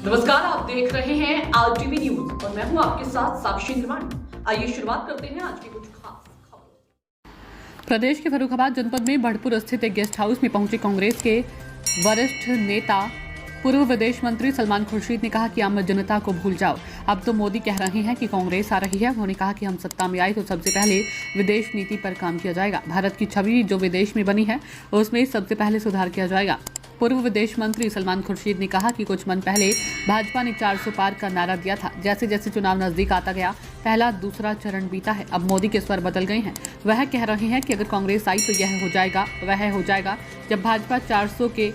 नमस्कार, आप देख रहे हैं आरटीवी न्यूज और मैं हूं आपके साथ साक्षी निर्माण। आइए शुरुआत करते हैं आज की कुछ खास खबरों। प्रदेश के फर्रुखाबाद जनपद में बढ़पुर स्थित एक गेस्ट हाउस में पहुंचे कांग्रेस के वरिष्ठ नेता पूर्व विदेश मंत्री सलमान खुर्शीद ने कहा कि आम जनता को भूल जाओ, अब तो मोदी कह रहे हैं कि कांग्रेस आ रही है। उन्होंने कहा कि हम सत्ता में आए तो सबसे पहले विदेश नीति पर काम किया जाएगा। भारत की छवि जो विदेश में बनी है उसमें सबसे पहले सुधार किया जाएगा। पूर्व विदेश मंत्री सलमान खुर्शीद ने कहा कि कुछ मन पहले भाजपा ने 400 पार का नारा दिया था। जैसे जैसे चुनाव नजदीक आता गया, पहला दूसरा चरण बीता है। अब मोदी के स्वर बदल गए हैं। वह कह रहे हैं कि अगर कांग्रेस आई तो यह हो जाएगा, वह हो जाएगा। जब भाजपा 400 के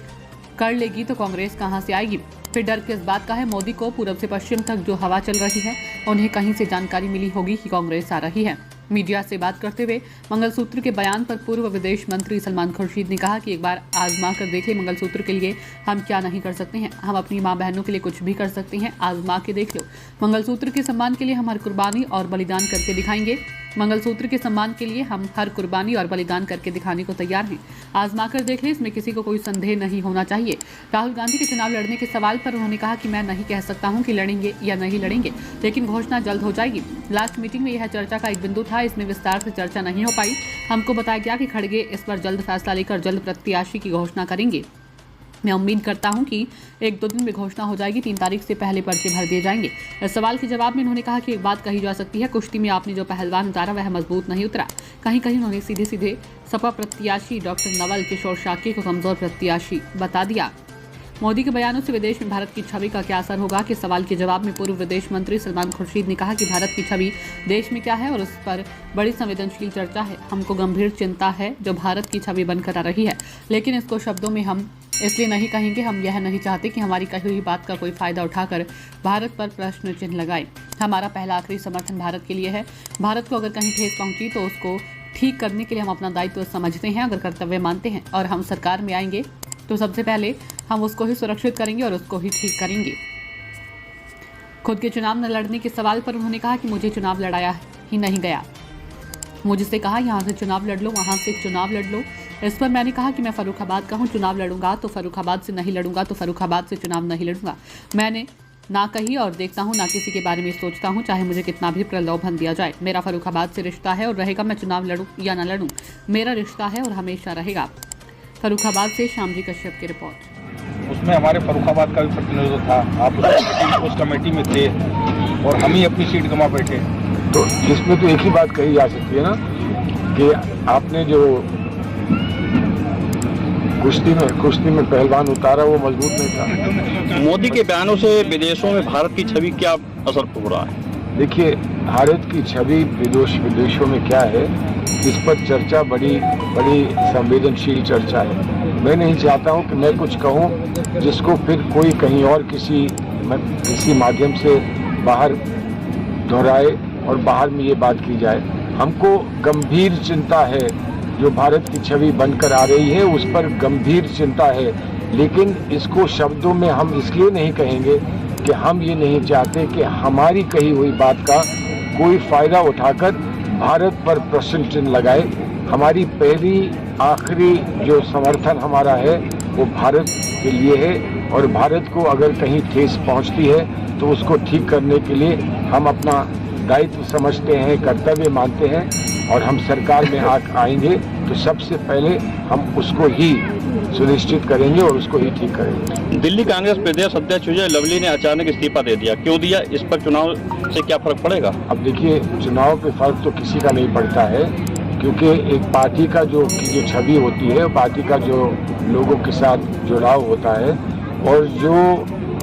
कर लेगी तो कांग्रेस कहां से आएगी। फिर डर किस बात का है। मोदी को पूरब से पश्चिम तक जो हवा चल रही है, उन्हें कहीं से जानकारी मिली होगी कि कांग्रेस आ रही है। मीडिया से बात करते हुए मंगलसूत्र के बयान पर पूर्व विदेश मंत्री सलमान खुर्शीद ने कहा कि एक बार आजमा कर देख ले, मंगलसूत्र के लिए हम क्या नहीं कर सकते हैं। हम अपनी माँ बहनों के लिए कुछ भी कर सकते हैं। आजमा के देख लो। मंगलसूत्र के सम्मान के लिए हम हर कुर्बानी और बलिदान करके दिखाएंगे। मंगलसूत्र के सम्मान के लिए हम हर कुर्बानी और बलिदान करके दिखाने को तैयार हैं। आजमा कर देख ले, इसमें किसी को कोई संदेह नहीं होना चाहिए। राहुल गांधी के चुनाव लड़ने के सवाल पर उन्होंने कहा कि मैं नहीं कह सकता हूं कि लड़ेंगे या नहीं लड़ेंगे, लेकिन घोषणा जल्द हो जाएगी। लास्ट मीटिंग में यह चर्चा का एक बिंदु था, इसमें विस्तार से चर्चा नहीं हो पाई। हमको बताया गया कि खड़गे इस पर जल्द फैसला लेकर जल्द प्रत्याशी की घोषणा करेंगे। मैं उम्मीद करता हूं कि 1-2 दिन में घोषणा हो जाएगी। 3 तारीख से पहले पर्चे भर दिए जाएंगे। इस सवाल के जवाब में उन्होंने कहा कि एक बात कही जा सकती है, कुश्ती में आपने जो पहलवान उतारा वह मजबूत नहीं उतरा। कहीं कहीं उन्होंने सीधे सीधे सपा प्रत्याशी डॉक्टर नवल किशोर शाक्य को कमजोर प्रत्याशी बता दिया। मोदी के बयानों से विदेश में भारत की छवि का क्या असर होगा के सवाल के जवाब में पूर्व विदेश मंत्री सलमान खुर्शीद ने कहा कि भारत की छवि देश में क्या है और उस पर बड़ी संवेदनशील चर्चा है। हमको गंभीर चिंता है जो भारत की छवि बनकर आ रही है, लेकिन इसको शब्दों में हम इसलिए नहीं कहेंगे। हम यह नहीं चाहते कि हमारी कही हुई बात का कोई फायदा उठाकर भारत पर प्रश्न चिन्ह लगाए। हमारा पहला आखिरी समर्थन भारत के लिए है। भारत को अगर कहीं ठेस पहुंची तो उसको ठीक करने के लिए हम अपना दायित्व समझते हैं, अगर कर्तव्य मानते हैं और हम सरकार में आएंगे तो सबसे पहले हम उसको ही सुरक्षित करेंगे और उसको ही ठीक करेंगे। खुद के चुनाव न लड़ने के सवाल पर उन्होंने कहा कि मुझे चुनाव लड़ाया ही नहीं गया। मुझसे कहा यहाँ से चुनाव लड़ लो, वहाँ से चुनाव लड़ लो। इस पर मैंने कहा कि मैं फर्रुखाबाद का हूँ, चुनाव लड़ूंगा तो फर्रुखाबाद से नहीं लड़ूंगा तो फर्रुखाबाद से चुनाव नहीं लड़ूंगा। मैंने ना कही और देखता हूँ, ना किसी के बारे में सोचता हूँ, चाहे मुझे कितना भी प्रलोभन दिया जाए। मेरा फर्रुखाबाद से रिश्ता है और रहेगा। मैं चुनाव लड़ूं या ना लड़ूं, मेरा रिश्ता है और हमेशा रहेगा। फर्रुखाबाद से श्यामजी कश्यप की रिपोर्ट। उसमें हमारे फर्रुखाबाद का भी प्रतिनिधित्व था। आप उस कमेटी में थे और हम ही अपनी सीट गंवा बैठे। तो इसमें तो एक ही बात कही जा सकती है ना कि आपने जो कुश्ती में पहलवान उतारा वो मजबूत नहीं था। मोदी के बयानों से विदेशों में भारत की छवि क्या असर हो रहा है? देखिए, भारत की छवि विदेशों में क्या है, इस पर चर्चा बड़ी संवेदनशील चर्चा है। मैं नहीं चाहता हूं कि मैं कुछ कहूं जिसको फिर कोई कहीं और किसी माध्यम से बाहर दोहराए और बाहर में ये बात की जाए। हमको गंभीर चिंता है जो भारत की छवि बनकर आ रही है, उस पर गंभीर चिंता है। लेकिन इसको शब्दों में हम इसलिए नहीं कहेंगे कि हम ये नहीं चाहते कि हमारी कही हुई बात का कोई फायदा उठाकर भारत पर प्रश्न चिन्ह लगाए। हमारी पहली आखिरी जो समर्थन हमारा है वो भारत के लिए है और भारत को अगर कहीं ठेस पहुंचती है तो उसको ठीक करने के लिए हम अपना दायित्व समझते हैं, कर्तव्य मानते हैं और हम सरकार में आएंगे तो सबसे पहले हम उसको ही सुनिश्चित करेंगे और उसको ही ठीक करेंगे। दिल्ली कांग्रेस प्रदेश अध्यक्ष विजय लवली ने अचानक इस्तीफा दे दिया, क्यों दिया? इस पर चुनाव से क्या फर्क पड़ेगा? अब देखिए, चुनाव पे फर्क तो किसी का नहीं पड़ता है, क्योंकि एक पार्टी का जो छवि होती है, पार्टी का जो लोगों के साथ जुड़ाव होता है और जो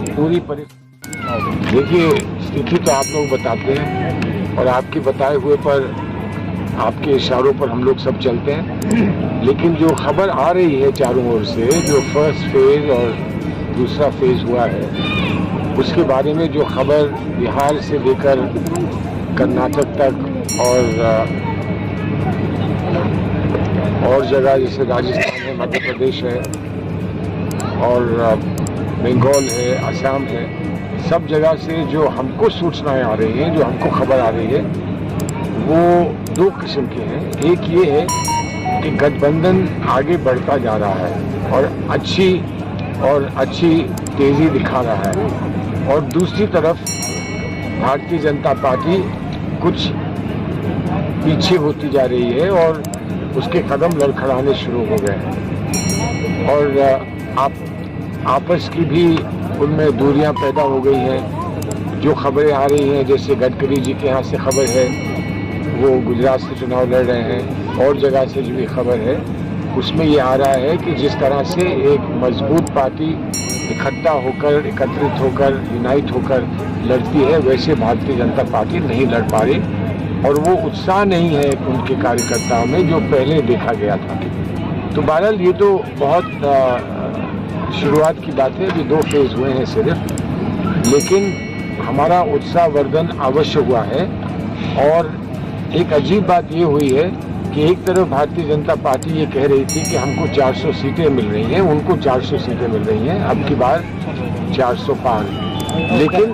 पूरी देखिए स्थिति तो आप लोग बताते हैं और आपके बताए हुए पर, आपके इशारों पर हम लोग सब चलते हैं। लेकिन जो खबर आ रही है चारों ओर से, जो फर्स्ट फेज और दूसरा फेज हुआ है, उसके बारे में जो खबर बिहार से लेकर कर्नाटक तक और जगह जैसे राजस्थान है, मध्य प्रदेश है और बंगाल है, असम है, सब जगह से जो हमको सूचनाएं आ रही हैं, जो हमको खबर आ रही है, वो 2 किस्म के हैं। एक ये है कि गठबंधन आगे बढ़ता जा रहा है और अच्छी तेजी दिखा रहा है। और दूसरी तरफ भारतीय जनता पार्टी कुछ पीछे होती जा रही है और उसके कदम लड़खड़ाने शुरू हो गए हैं और आपस की भी उनमें दूरियां पैदा हो गई हैं। जो खबरें आ रही हैं, जैसे गडकरी जी के यहाँ से खबर है वो गुजरात से चुनाव लड़ रहे हैं, और जगह से जो भी खबर है उसमें ये आ रहा है कि जिस तरह से एक मजबूत पार्टी इकट्ठा होकर, एकत्रित होकर, यूनाइट होकर लड़ती है, वैसे भारतीय जनता पार्टी नहीं लड़ पा रही और वो उत्साह नहीं है उनके कार्यकर्ताओं में जो पहले देखा गया था। तो बहरहाल ये तो बहुत शुरुआत की बात है, अभी 2 फेज हुए हैं सिर्फ, लेकिन हमारा उत्साहवर्धन अवश्य हुआ है। और एक अजीब बात ये हुई है कि एक तरफ भारतीय जनता पार्टी ये कह रही थी कि हमको 400 सीटें मिल रही हैं, उनको 400 सीटें मिल रही हैं, अब की बार 400 पार। लेकिन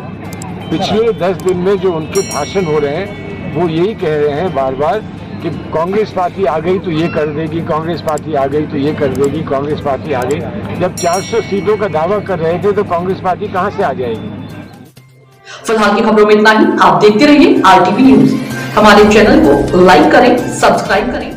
पिछले 10 दिन में जो उनके भाषण हो रहे हैं वो यही कह रहे हैं बार बार कि कांग्रेस पार्टी आ गई तो ये कर देगी, कांग्रेस पार्टी आ गई तो ये कर देगी, कांग्रेस पार्टी आ गई। जब 400 सीटों का दावा कर रहे थे तो कांग्रेस पार्टी कहां से आ जाएगी? फिलहाल की खबरों में इतना ही। आप देखते रहिए RTV न्यूज। हमारे चैनल को लाइक करें, सब्सक्राइब करें।